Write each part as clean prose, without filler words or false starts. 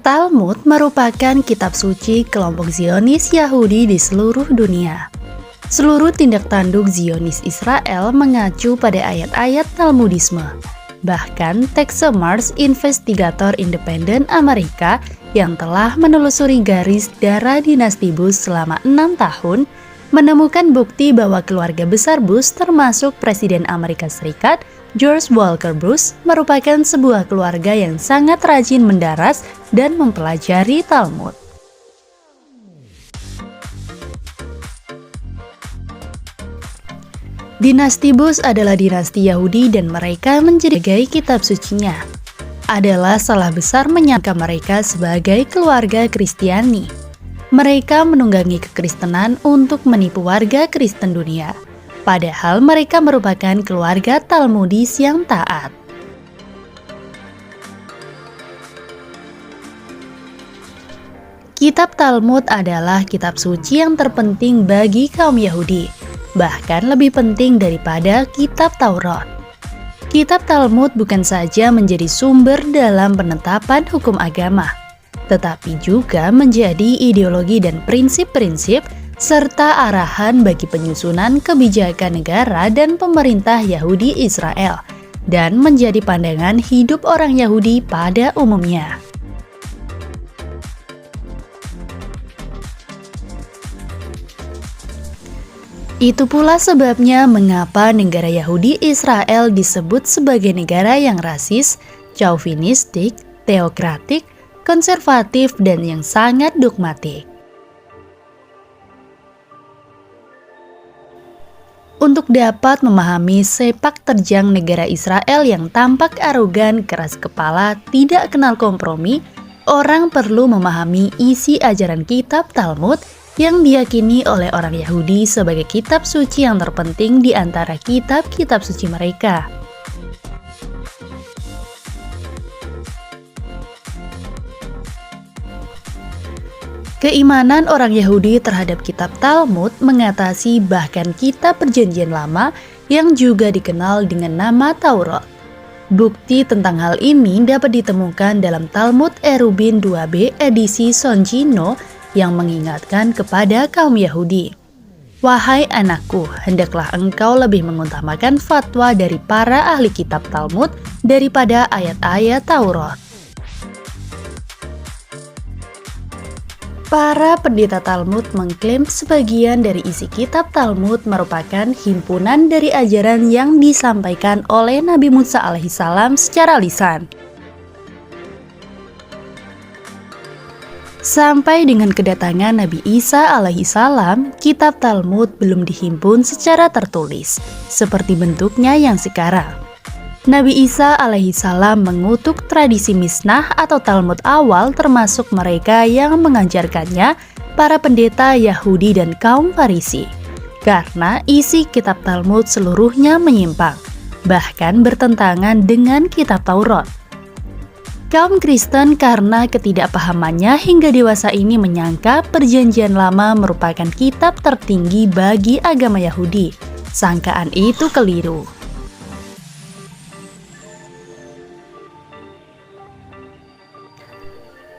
Talmud merupakan kitab suci kelompok Zionis Yahudi di seluruh dunia. Seluruh tindak tanduk Zionis Israel mengacu pada ayat-ayat Talmudisme. Bahkan Texe Mars, investigator independen Amerika yang telah menelusuri garis darah dinasti Bush selama 6 tahun, menemukan bukti bahwa keluarga besar Bush termasuk Presiden Amerika Serikat George Walker Bush merupakan sebuah keluarga yang sangat rajin mendaras dan mempelajari Talmud. Dinasti Bush adalah dinasti Yahudi dan mereka menjadi kitab sucinya. Adalah salah besar menyangka mereka sebagai keluarga Kristiani. Mereka menunggangi kekristenan untuk menipu warga Kristen dunia. Padahal mereka merupakan keluarga Talmudis yang taat. Kitab Talmud adalah kitab suci yang terpenting bagi kaum Yahudi, bahkan lebih penting daripada kitab Taurat. Kitab Talmud bukan saja menjadi sumber dalam penetapan hukum agama, tetapi juga menjadi ideologi dan prinsip-prinsip serta arahan bagi penyusunan kebijakan negara dan pemerintah Yahudi Israel, dan menjadi pandangan hidup orang Yahudi pada umumnya. Itu pula sebabnya mengapa negara Yahudi Israel disebut sebagai negara yang rasis, chauvinistik, teokratik, konservatif, dan yang sangat dogmatik. Untuk dapat memahami sepak terjang negara Israel yang tampak arogan, keras kepala, tidak kenal kompromi, orang perlu memahami isi ajaran kitab Talmud yang diyakini oleh orang Yahudi sebagai kitab suci yang terpenting di antara kitab-kitab suci mereka. Keimanan orang Yahudi terhadap kitab Talmud mengatasi bahkan kitab Perjanjian Lama yang juga dikenal dengan nama Taurat. Bukti tentang hal ini dapat ditemukan dalam Talmud Erubin 2b edisi Songino yang mengingatkan kepada kaum Yahudi. Wahai anakku, hendaklah engkau lebih mengutamakan fatwa dari para ahli kitab Talmud daripada ayat-ayat Taurat. Para pendeta Talmud mengklaim sebagian dari isi kitab Talmud merupakan himpunan dari ajaran yang disampaikan oleh Nabi Musa alaihissalam secara lisan. Sampai dengan kedatangan Nabi Isa alaihissalam, kitab Talmud belum dihimpun secara tertulis, seperti bentuknya yang sekarang. Nabi Isa alaihissalam mengutuk tradisi Misnah atau Talmud awal termasuk mereka yang mengajarkannya, para pendeta Yahudi dan kaum Farisi. Karena isi kitab Talmud seluruhnya menyimpang, bahkan bertentangan dengan kitab Taurat. Kaum Kristen karena ketidakpahamannya hingga dewasa ini menyangka Perjanjian Lama merupakan kitab tertinggi bagi agama Yahudi. Sangkaan itu keliru.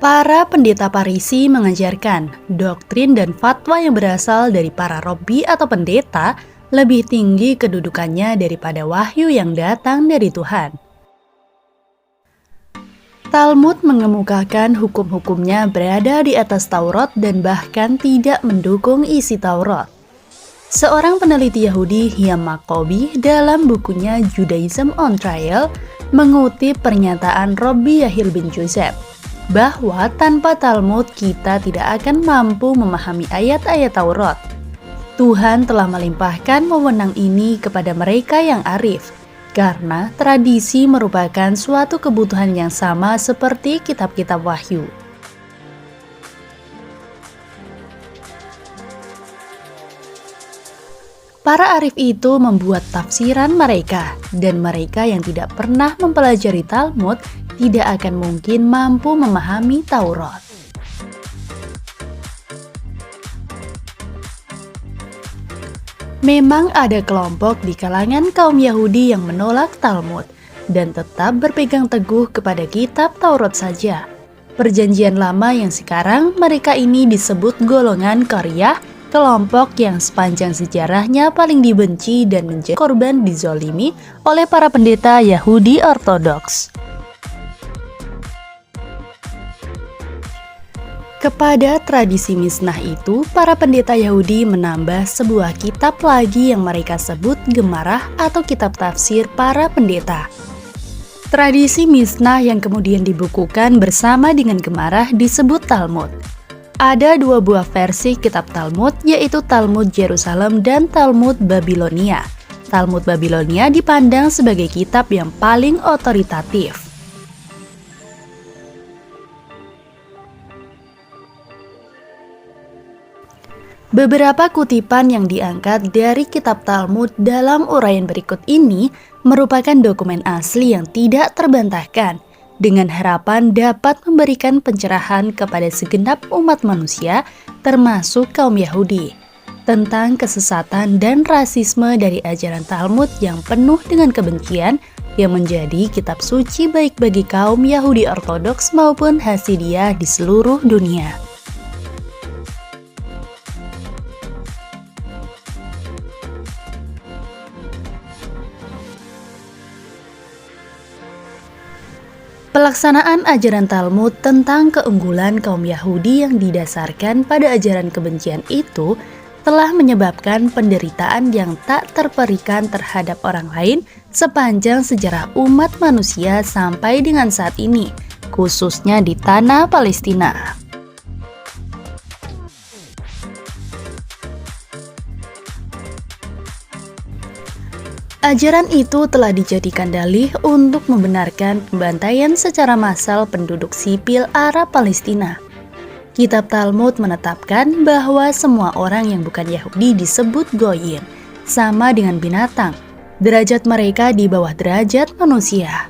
Para pendeta Farisi mengajarkan doktrin dan fatwa yang berasal dari para rabi atau pendeta lebih tinggi kedudukannya daripada wahyu yang datang dari Tuhan. Talmud mengemukakan hukum-hukumnya berada di atas Taurat dan bahkan tidak mendukung isi Taurat. Seorang peneliti Yahudi, Hyam Maccoby, dalam bukunya Judaism on Trial mengutip pernyataan Rabbi Yehiel bin Joseph bahwa tanpa Talmud kita tidak akan mampu memahami ayat-ayat Taurat. Tuhan telah melimpahkan wewenang ini kepada mereka yang arif, karena tradisi merupakan suatu kebutuhan yang sama seperti kitab-kitab wahyu. Para arif itu membuat tafsiran mereka, dan mereka yang tidak pernah mempelajari Talmud tidak akan mungkin mampu memahami Taurat. Memang ada kelompok di kalangan kaum Yahudi yang menolak Talmud dan tetap berpegang teguh kepada kitab Taurat saja. Perjanjian Lama yang sekarang mereka ini disebut golongan Qaryah, kelompok yang sepanjang sejarahnya paling dibenci dan menjadi korban dizolimi oleh para pendeta Yahudi Ortodoks. Kepada tradisi Mishnah itu, para pendeta Yahudi menambah sebuah kitab lagi yang mereka sebut Gemarah atau kitab tafsir para pendeta. Tradisi Mishnah yang kemudian dibukukan bersama dengan Gemarah disebut Talmud. Ada dua buah versi kitab Talmud, yaitu Talmud Yerusalem dan Talmud Babilonia. Talmud Babilonia dipandang sebagai kitab yang paling otoritatif. Beberapa kutipan yang diangkat dari kitab Talmud dalam uraian berikut ini merupakan dokumen asli yang tidak terbantahkan, dengan harapan dapat memberikan pencerahan kepada segenap umat manusia, termasuk kaum Yahudi, tentang kesesatan dan rasisme dari ajaran Talmud yang penuh dengan kebencian yang menjadi kitab suci baik bagi kaum Yahudi Ortodoks maupun Hasidiyah di seluruh dunia. Pelaksanaan ajaran Talmud tentang keunggulan kaum Yahudi yang didasarkan pada ajaran kebencian itu telah menyebabkan penderitaan yang tak terperikan terhadap orang lain sepanjang sejarah umat manusia sampai dengan saat ini, khususnya di tanah Palestina. Ajaran itu telah dijadikan dalih untuk membenarkan pembantaian secara massal penduduk sipil Arab Palestina. Kitab Talmud menetapkan bahwa semua orang yang bukan Yahudi disebut Goyim, sama dengan binatang. Derajat mereka di bawah derajat manusia.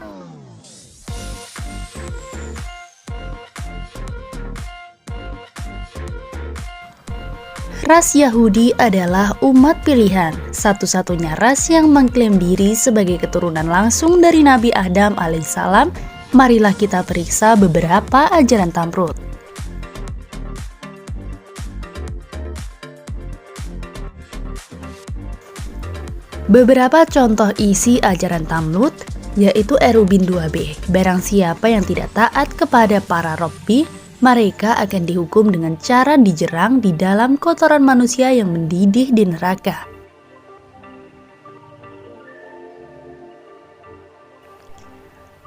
Ras Yahudi adalah umat pilihan, satu-satunya ras yang mengklaim diri sebagai keturunan langsung dari Nabi Adam alaihissalam. Marilah kita periksa beberapa ajaran Talmud. Beberapa contoh isi ajaran Talmud, yaitu Erubin 2b, barang siapa yang tidak taat kepada para Robbi, mereka akan dihukum dengan cara dijerang di dalam kotoran manusia yang mendidih di neraka.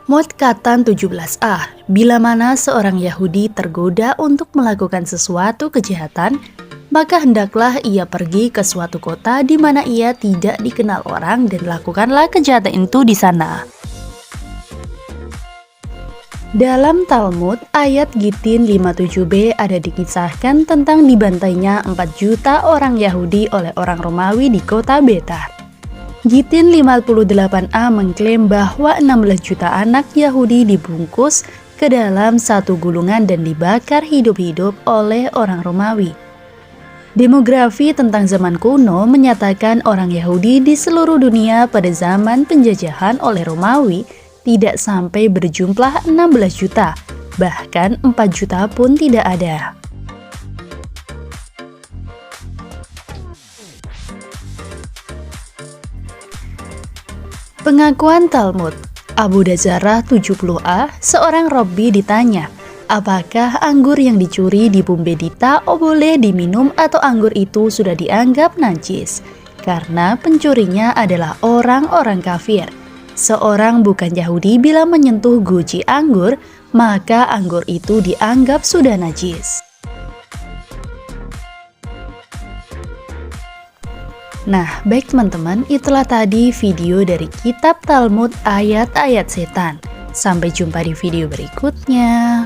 Mot Katan 17a, bila mana seorang Yahudi tergoda untuk melakukan sesuatu kejahatan, maka hendaklah ia pergi ke suatu kota di mana ia tidak dikenal orang dan lakukanlah kejahatan itu di sana. Dalam Talmud, ayat Gitin 57b ada dikisahkan tentang dibantainya 4 juta orang Yahudi oleh orang Romawi di kota Betar. Gitin 58a mengklaim bahwa 16 juta anak Yahudi dibungkus ke dalam satu gulungan dan dibakar hidup-hidup oleh orang Romawi. Demografi tentang zaman kuno menyatakan orang Yahudi di seluruh dunia pada zaman penjajahan oleh Romawi tidak sampai berjumlah 16 juta, bahkan 4 juta pun tidak ada. Pengakuan Talmud, Abu Dazarah 70a, seorang Robbi ditanya, apakah anggur yang dicuri di Bumbedita boleh diminum atau anggur itu sudah dianggap najis? Karena pencurinya adalah orang-orang kafir. Seorang bukan Yahudi bila menyentuh guci anggur, maka anggur itu dianggap sudah najis. Nah, baik teman-teman, itulah tadi video dari kitab Talmud ayat-ayat setan. Sampai jumpa di video berikutnya.